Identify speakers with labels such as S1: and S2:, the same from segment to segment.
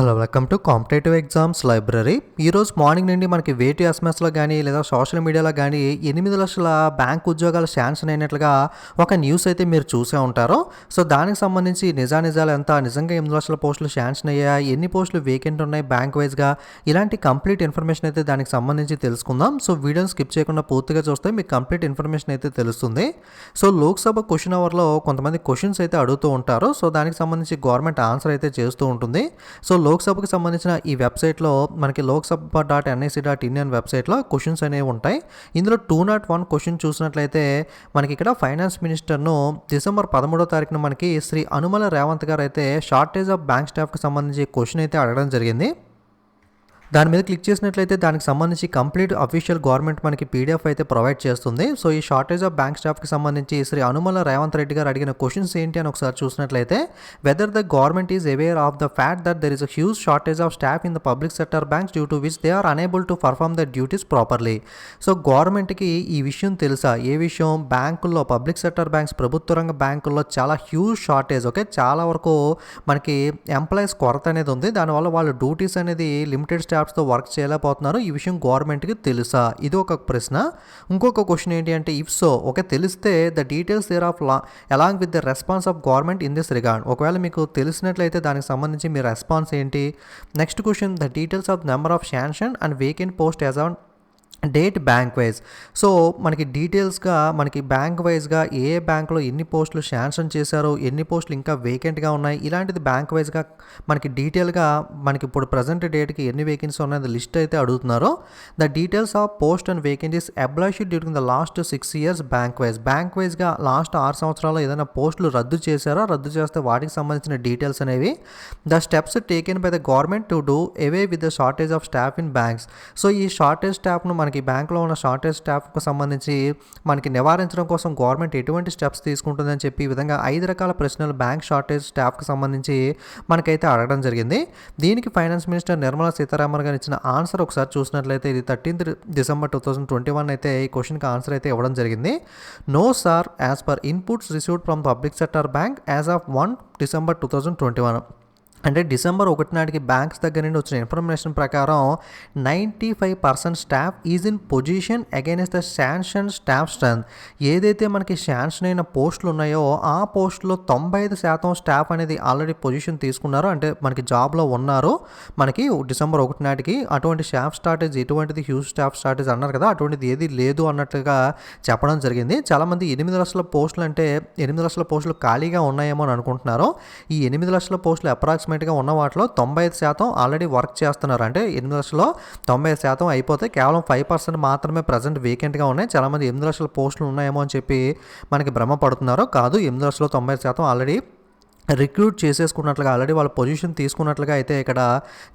S1: Hello welcome to competitive exams library. ఈరోజు morning నుండి మనకి వేటు ఎస్ఎంఎస్లో కానీ లేదా సోషల్ మీడియాలో కానీ 8 లక్షల బ్యాంక్ ఉద్యోగాలు శాంక్షన్ అయినట్లుగా ఒక న్యూస్ అయితే మీరు చూసే ఉంటారు. సో దానికి సంబంధించి నిజాలు ఎంత, నిజంగా 8 లక్షల పోస్టులు శాంక్షన్ అయ్యాయి, ఎన్ని పోస్టులు వేకెంట్ ఉన్నాయి బ్యాంక్ వైజ్గా, ఇలాంటి కంప్లీట్ ఇన్ఫర్మేషన్ అయితే దానికి సంబంధించి తెలుసుకుందాం. సో వీడియోని స్కిప్ చేయకుండా పూర్తిగా చూస్తే మీకు కంప్లీట్ ఇన్ఫర్మేషన్ అయితే తెలుస్తుంది. సో లోక్సభ క్వశ్చన్ అవర్లో కొంతమంది క్వశ్చన్స్ అయితే అడుగుతూ ఉంటారు. సో దానికి సంబంధించి గవర్నమెంట్ ఆన్సర్ అయితే చేస్తూ ఉంటుంది. సో లోక్సభకు సంబంధించిన ఈ వెబ్సైట్లో మనకి loksabha.nic.in అనే వెబ్సైట్లో క్వశ్చన్స్ అనేవి ఉంటాయి. ఇందులో 201 క్వశ్చన్ చూసినట్లయితే మనకి ఇక్కడ ఫైనాన్స్ మినిస్టర్ను డిసెంబర్ 13వ తారీఖున మనకి శ్రీ అనుమల రేవంత్ గారు అయితే షార్టేజ్ ఆఫ్ బ్యాంక్ స్టాఫ్కి సంబంధించి క్వశ్చన్ అయితే అడగడం జరిగింది. దాని మీద క్లిక్ చేసినట్లయితే దానికి సంబంధించి కంప్లీట్ అఫీషియల్ గవర్నమెంట్ మనకి పీడిఎఫ్ అయితే ప్రొవైడ్ చేస్తుంది. సో ఈ షార్టేజ్ ఆఫ్ బ్యాంక్ స్టాఫ్కి సంబంధించి శ్రీ అనుమల రేవంత్ రెడ్డి గారు అడిగిన క్వశ్చన్స్ ఏంటి అని ఒకసారి చూసినట్లయితే, whether the government is aware of the fact that there is a huge shortage of staff in the public sector banks due to which they are unable to perform the duties properly. So గవర్నమెంట్కి ఈ విషయం తెలుసా? ఏ విషయం? బ్యాంకుల్లో, public sector banks, ప్రభుత్వ రంగ బ్యాంకుల్లో చాలా హ్యూజ్ షార్టేజ్, ఓకే, చాలా వరకు మనకి ఎంప్లాయీస్ కొరత అనేది ఉంది. దానివల్ల వాళ్ళు డ్యూటీస్ అనేది లిమిటెడ్ స్టాఫ్స్తో వర్క్ చేయలేకపోతున్నారు. ఈ విషయం గవర్నమెంట్కి తెలుసా? ఇది ఒక ప్రశ్న. ఇంకొక క్వశ్చన్ ఏంటి అంటే, ఇఫ్ సో, ఓకే, తెలిస్తే the details there of along with the response of government in this regard. ఒకవేళ మీకు తెలిసినట్లయితే దానికి సంబంధించి మీ రెస్పాన్స్ ఏంటి? Next question, the details of number of sanction and vacant post as on date bank wise. So మనకి డీటెయిల్స్గా మనకి బ్యాంక్ వైజ్గా ఏ బ్యాంక్లో ఎన్ని పోస్టులు శాంక్షన్ చేశారో, ఎన్ని పోస్టులు ఇంకా వేకెంట్గా ఉన్నాయి, ఇలాంటిది బ్యాంక్ వైజ్గా మనకి డీటెయిల్గా మనకి ఇప్పుడు ప్రజెంట్ డేట్కి ఎన్ని వేకెన్సీ ఉన్నాయో లిస్ట్ అయితే అడుగుతున్నారు. The details of post and vacancies abolished during the last 6 years bank వైజ్గా లాస్ట్ 6 సంవత్సరాల్లో ఏదైనా పోస్టులు రద్దు చేశారో, రద్దు చేస్తే వాటికి సంబంధించిన డీటెయిల్స్ అనేవి. The steps taken by the government to do away with the shortage of staff in banks. So ఈ షార్టేజ్ స్టాఫ్ను మనకి బ్యాంక్లో ఉన్న షార్టేజ్ స్టాఫ్కు సంబంధించి మనకి నివారించడం కోసం గవర్నమెంట్ ఎటువంటి స్టెప్స్ తీసుకుంటుందని చెప్పి ఈ విధంగా 5 రకాల ప్రశ్నలు బ్యాంక్ షార్టేజ్ స్టాఫ్కి సంబంధించి మనకైతే అడగడం జరిగింది. దీనికి ఫైనాన్స్ మినిస్టర్ నిర్మలా సీతారామన్ గారు ఇచ్చిన ఆన్సర్ ఒకసారి చూసినట్లయితే, ఇది 13th December 2021 అయితే ఈ క్వశ్చన్కి ఆన్సర్ అయితే ఇవ్వడం జరిగింది. No sir, as per inputs received from public sector bank as of 1 December 2021. అంటే డిసెంబర్ 1 నాటికి బ్యాంక్స్ దగ్గర నుండి వచ్చిన ఇన్ఫర్మేషన్ ప్రకారం 95% staff is in position against the sanction staff strength. ఏదైతే మనకి శాంక్షన్ అయిన పోస్టులు ఉన్నాయో ఆ పోస్టులో 95% స్టాఫ్ అనేది ఆల్రెడీ పొజిషన్ తీసుకున్నారు, అంటే మనకి జాబ్లో ఉన్నారు. మనకి డిసెంబర్ 1 నాటికి అటువంటి స్టాఫ్ షార్టేజ్, ఎటువంటిది హ్యూజ్ స్టాఫ్ షార్టేజ్ అన్నారు కదా, అటువంటిది ఏది లేదు అన్నట్లుగా చెప్పడం జరిగింది. చాలామంది 8 లక్షల పోస్టులు అంటే 8 లక్షల పోస్టులు ఖాళీగా ఉన్నాయేమో అని అనుకుంటున్నారు. ఈ 8 లక్షల పోస్టులు అప్రాక్సిమేట్గా ఉన్న వాటిలో 95% ఆల్రెడీ వర్క్ చేస్తున్నారు. అంటే 8 లక్షల్లో 90% అయిపోతే కేవలం 5% మాత్రమే ప్రజెంట్ వేకెంట్గా ఉన్నాయి. చాలామంది 8 లక్షల పోస్టులు ఉన్నాయేమో అని చెప్పి మనకి భ్రమపడుతున్నారు. కాదు, 8 లక్షల్లో 90% ఆల్రెడీ రిక్రూట్ చేసేసుకున్నట్లుగా, ఆల్రెడీ వాళ్ళ పొజిషన్ తీసుకున్నట్లుగా అయితే ఇక్కడ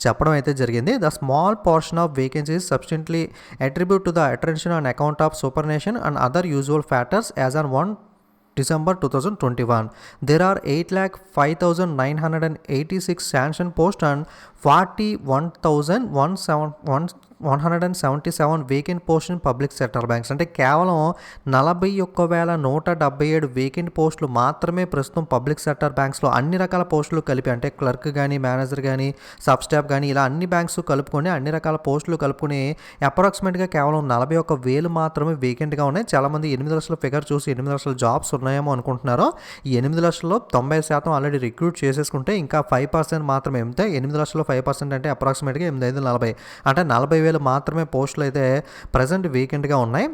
S1: చెప్పడం అయితే జరిగింది. The small portion of vacancies substantially attribute to the attention on account of superannuation and other usual factors as on 1 December 2021. There are 8,05,986 sanction posts and 41,177 vacant post in public sector banks. అంటే కేవలం 41,177 vacant పోస్టులు మాత్రమే ప్రస్తుతం public sector బ్యాంక్స్లో అన్ని రకాల పోస్టులు కలిపి, అంటే క్లర్క్ కానీ, మేనేజర్ కానీ, సబ్ స్టాఫ్ కానీ, ఇలా అన్ని బ్యాంక్స్ కలుపుకొని, అన్ని రకాల పోస్టులు కలుపుకొని అప్రాక్సిమేట్గా కేవలం 41,000 మాత్రమే వేకెంట్గా ఉన్నాయి. చాలామంది 8 లక్షల ఫిగర్ చూసి 8 లక్షల జాబ్స్ ఉన్నాయేమో అనుకుంటున్నారు. ఈ 8 లక్షల్లో 90% ఆల్రెడీ రిక్రూట్ చేసేసుకుంటే ఇంకా 5% మాత్రమే. ఎంత? 8 లక్షల్లో 5% అంటే అప్రాక్సిమేట్గా 8,540, అంటే 40,000 మాత్రమే పోస్టులు అయితే ప్రజెంట్ వేకెంట్గా ఉన్నాయి.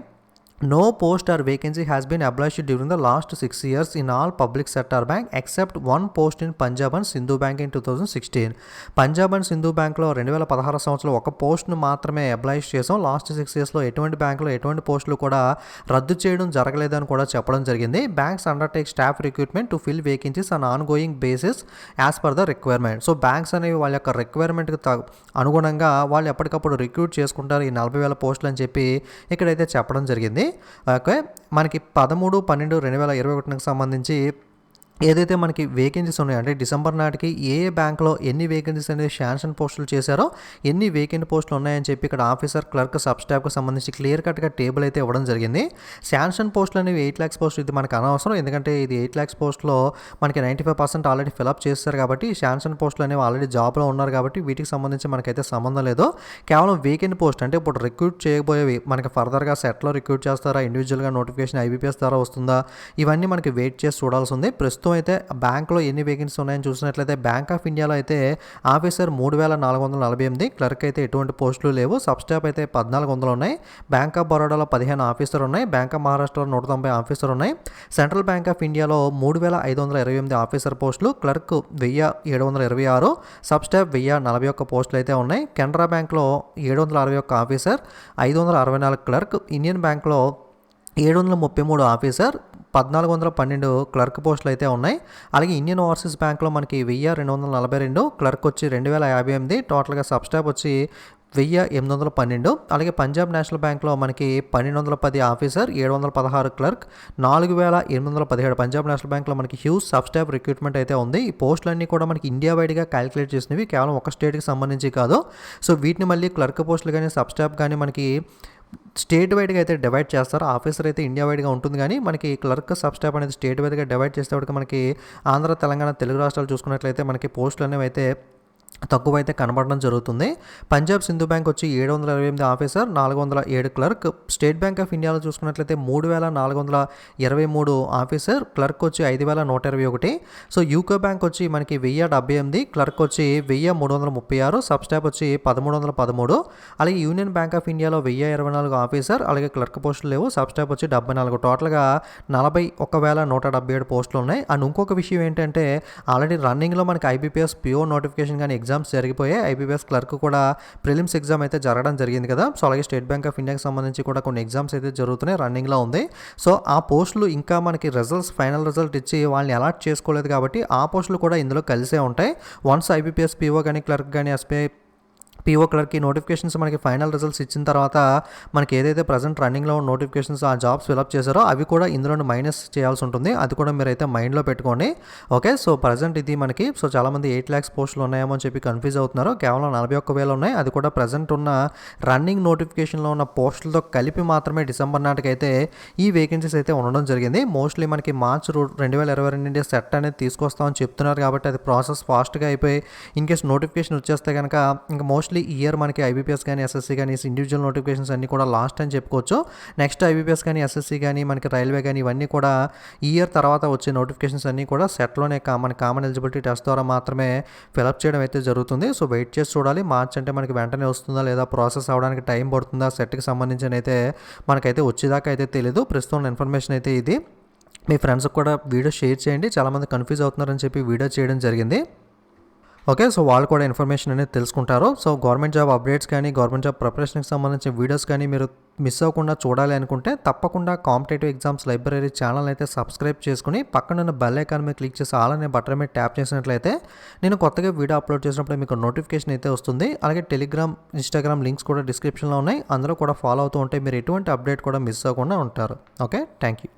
S1: No post or vacancy has been abolished during the last 6 years in all public sector bank except one post in Punjab and Sindhu Bank in 2016. Punjab and Sindhu బ్యాంక్లో 2016 సంవత్సరంలో ఒక పోస్ట్ను మాత్రమే అబ్లాయిష్ చేసాం. లాస్ట్ 6 yearsలో ఎటువంటి బ్యాంకులో ఎటువంటి పోస్టులు కూడా రద్దు చేయడం జరగలేదని కూడా చెప్పడం జరిగింది. Banks undertake staff recruitment to fill vacancies on on going basis as per the requirement. So banks అనేవి వాళ్ళ యొక్క రిక్వైర్మెంట్కి అనుగుణంగా వాళ్ళు ఎప్పటికప్పుడు రిక్రూట్ చేసుకుంటారు ఈ 40,000 పోస్టులు అని చెప్పి ఇక్కడైతే చెప్పడం జరిగింది. ఓకే, మనకి 13/12/2021కి సంబంధించి ఏదైతే మనకి వేకెన్సీస్ ఉన్నాయో అంటే డిసెంబర్ నాటికి ఏ బ్యాంక్లో ఎన్ని వేకెన్సీస్ అనేది శాంక్షన్ పోస్టులు చేశారో, ఎన్ని వేకెంట్ పోస్టులు ఉన్నాయని చెప్పి ఇక్కడ ఆఫీసర్, క్లర్క్, సబ్ స్టాఫ్కి సంబంధించి క్లియర్ కట్గా టేబుల్ అయితే ఇవ్వడం జరిగింది. శాంక్షన్ పోస్టులు అనేవి 8 lakhs పోస్టులు ఇది మనకు అనవసరం, ఎందుకంటే ఇది 8 lakhs పోస్టులో మనకి 95% ఆల్రెడీ ఫిలప్ చేస్తారు కాబట్టి శాంక్షన్ పోస్టులు అనేవి ఆల్రెడీ జాబ్లో ఉన్నారు కాబట్టి వీటికి సంబంధించి మనకైతే సంబంధం లేదు. కేవలం వేకెంట్ పోస్ట్ అంటే ఇప్పుడు రిక్రూట్ చేయబోయేవి మనకి ఫర్దర్గా సెట్లో రిక్రూట్ చేస్తారా, ఇండివిజువల్గా నోటిఫికేషన్ ఐబీపీఎస్ ద్వారా వస్తుందా, ఇవన్నీ మనకి వెయిట్ చేసి చూడాల్సి ఉంది. ప్రస్తుతం అయితే బ్యాంక్లో ఎన్ని వేకెన్సీస్ ఉన్నాయని చూసినట్లయితే బ్యాంక్ ఆఫ్ ఇండియాలో అయితే ఆఫీసర్ 3448, క్లర్క్ అయితే ఎటువంటి పోస్టులు లేవు, సబ్ స్టాఫ్ అయితే 1400 ఉన్నాయి, బ్యాంక్ ఆఫ్ బరోడాలో 15 ఆఫీసర్ ఉన్నాయి, బ్యాంక్ ఆఫ్ మహారాష్ట్రలో 190 ఆఫీసర్ ఉన్నాయి, సెంట్రల్ బ్యాంక్ ఆఫ్ ఇండియాలో 3528 ఆఫీసర్ పోస్టులు, క్లర్క్ 1726, సబ్ స్టాఫ్ 1041 పోస్టులు అయితే ఉన్నాయి, కెనరా బ్యాంక్లో 761 ఆఫీసర్, 564 క్లర్క్, ఇండియన్ బ్యాంక్లో 733 ఆఫీసర్, 1412 క్లర్క్ పోస్టులు అయితే ఉన్నాయి. అలాగే ఇండియన్ ఓవర్సీస్ బ్యాంక్లో మనకి 1242, క్లర్క్ వచ్చి 2058, టోటల్గా సబ్ స్టాఫ్ వచ్చి 1812. అలాగే పంజాబ్ నేషనల్ బ్యాంక్లో మనకి 1210 ఆఫీసర్, 716 క్లర్క్, 4817. పంజాబ్ నేషనల్ బ్యాంక్లో మనకి హ్యూజ్ సబ్ స్టాఫ్ రిక్రూట్మెంట్ అయితే ఉంది. ఈ పోస్టులన్నీ కూడా మనకి ఇండియా వైడ్గా క్యాలిక్యులేట్ చేసినవి, కేవలం ఒక స్టేట్కి సంబంధించి కాదు. సో వీటిని మళ్ళీ క్లర్క్ పోస్టులు కానీ సబ్ స్టాఫ్ కానీ మనకి స్టేట్ వైడ్గా అయితే డివైడ్ చేస్తారు. ఆఫీసర్ అయితే ఇండియా వైడ్గా ఉంటుంది, కానీ మనకి క్లర్క్, సబ్ స్టాఫ్ అనేది స్టేట్ వైడ్గా డివైడ్ చేసేవాడికి మనకి ఆంధ్ర, తెలంగాణ, తెలుగు రాష్ట్రాలు చూసుకున్నట్లయితే మనకి పోస్టులు అనేవి అయితే తక్కువైతే కనబడడం జరుగుతుంది. పంజాబ్ సింధు బ్యాంక్ వచ్చి 728 officer, 407 clerk, state bank of ఇండియాలో చూసుకున్నట్లయితే 3423 ఆఫీసర్, క్లర్క్ వచ్చి 5121. సో యూకో బ్యాంక్ వచ్చి మనకి 1078, క్లర్క్ వచ్చి 1336, సబ్ స్టాఫ్ వచ్చి 1313. అలాగే యూనియన్ బ్యాంక్ ఆఫ్ ఇండియాలో 1024 ఆఫీసర్, అలాగే క్లర్క్ పోస్టులు లేవు, సబ్ స్టాఫ్ వచ్చి 74. టోటల్గా 41177 పోస్టులు ఉన్నాయి. అండ్ ఇంకొక విషయం ఏంటంటే ఆల్రెడీ రన్నింగ్లో మనకి ఐబీపీఎస్ పిఓ నోటిఫికేషన్ కానీ ఎగ్జామ్స్ జరిగిపోయాయి. ఐబీపీఎస్ క్లర్క్ కూడా ప్రిలిమ్స్ ఎగ్జామ్ అయితే జరగడం జరిగింది కదా. సో అలాగే స్టేట్ బ్యాంక్ ఆఫ్ ఇండియాకి సంబంధించి కూడా కొన్ని ఎగ్జామ్స్ అయితే జరుగుతున్నాయి, రన్నింగ్లో ఉంది. సో ఆ పోస్టులు ఇంకా మనకి ఫైనల్ రిజల్ట్ ఇచ్చి వాళ్ళని అలాట్ చేసుకోలేదు కాబట్టి ఆ పోస్టులు కూడా ఇందులో కలిసే ఉంటాయి. వన్స్ ఐబీపీఎస్ పిఓ కానీ క్లర్క్ కానీ ఎస్బీఐ పిఓ క్లర్క్కి నోటిఫికేషన్స్ మనకి ఫైనల్ రిజల్ట్స్ ఇచ్చిన తర్వాత మనకి ఏదైతే ప్రజెంట్ రన్నింగ్లో ఉన్న నోటిఫికేషన్స్ ఆ జాబ్స్ ఫిలప్ చేశారో అవి కూడా ఇందులో మైనస్ చేయాల్సి ఉంటుంది. అది కూడా మీరైతే మైండ్లో పెట్టుకోండి. ఓకే, సో ప్రజెంట్ ఇది మనకి చాలామంది 8 lakhs పోస్టులు ఉన్నాయేమో అని చెప్పి కన్ఫ్యూజ్ అవుతున్నారు. కేవలం 41,000 ఉన్నాయి. అది కూడా ప్రజెంట్ ఉన్న రన్నింగ్ నోటిఫికేషన్లో ఉన్న పోస్టులతో కలిపి మాత్రమే డిసెంబర్ నాటికైతే ఈ వేకెన్సీస్ అయితే ఉండడం జరిగింది. మోస్ట్లీ మనకి మార్చ్ 2022 నుండి సెట్ అనేది తీసుకొస్తామని చెప్తున్నారు కాబట్టి అది ప్రాసెస్ ఫాస్ట్గా అయిపోయి ఇన్ కేస్ నోటిఫికేషన్ వచ్చేస్తే కనుక ఇంకా మోస్ట్లీ ఈ ఇయర్ మనకి ఐబీపీఎస్ కానీ ఎస్ఎస్సీ కానీ ఇండివిజువల్ నోటిఫికేషన్స్ అన్నీ కూడా లాస్ట్ అని చెప్పుకోవచ్చు. నెక్స్ట్ ఐబీపీఎస్ కానీ ఎస్ఎస్సీ కానీ మనకి రైల్వే కానీ ఇవన్నీ కూడా ఈ ఇయర్ తర్వాత వచ్చే నోటిఫికేషన్స్ అన్నీ కూడా సెట్లోనే మన కామన్ ఎలిజిబిలిటీ టెస్ట్ ద్వారా మాత్రమే ఫిలప్ చేయడం అయితే జరుగుతుంది. సో వెయిట్ చేసి చూడాలి. మార్చ్ అంటే మనకి వెంటనే వస్తుందా లేదా ప్రాసెస్ అవ్వడానికి టైం పడుతుందా, సెట్కి సంబంధించిన అయితే మనకైతే వచ్చేదాకా అయితే తెలియదు. ప్రస్తుతం ఇన్ఫర్మేషన్ అయితే ఇది. మీ ఫ్రెండ్స్కి కూడా వీడియో షేర్ చేయండి. చాలామంది కన్ఫ్యూజ్ అవుతున్నారని చెప్పి వీడియో చేయడం జరిగింది. ఓకే, సో వాళ్ళు కూడా ఇన్ఫర్మేషన్ అనేది తెలుసుకుంటారు. సో గవర్నమెంట్ జాబ్ అప్డేట్స్ కానీ గవర్నమెంట్ జాబ్ ప్రిపరేషన్కి సంబంధించిన వీడియోస్ కానీ మీరు మిస్ అవ్వకుండా చూడాలి అనుకుంటే తప్పకుండా కాంపిటేటివ్ ఎగ్జామ్స్ లైబ్రరీ ఛానల్ అయితే సబ్స్క్రైబ్ చేసుకుని పక్కన బెల్ ఐకాన్ మీద క్లిక్ చేసి ఆల్ అనే బటన్ మీద ట్యాప్ చేసినట్లయితే నేను కొత్తగా వీడియో అప్లోడ్ చేసినప్పుడు మీకు నోటిఫికేషన్ అయితే వస్తుంది. అలాగే టెలిగ్రామ్, ఇన్స్టాగ్రామ్ లింక్స్ కూడా డిస్క్రిప్షన్లో ఉన్నాయి. అందులో కూడా ఫాలో అవుతూ ఉంటే మీరు ఎటువంటి అప్డేట్ కూడా మిస్ అవ్వకుండా ఉంటారు. Okay, thank you.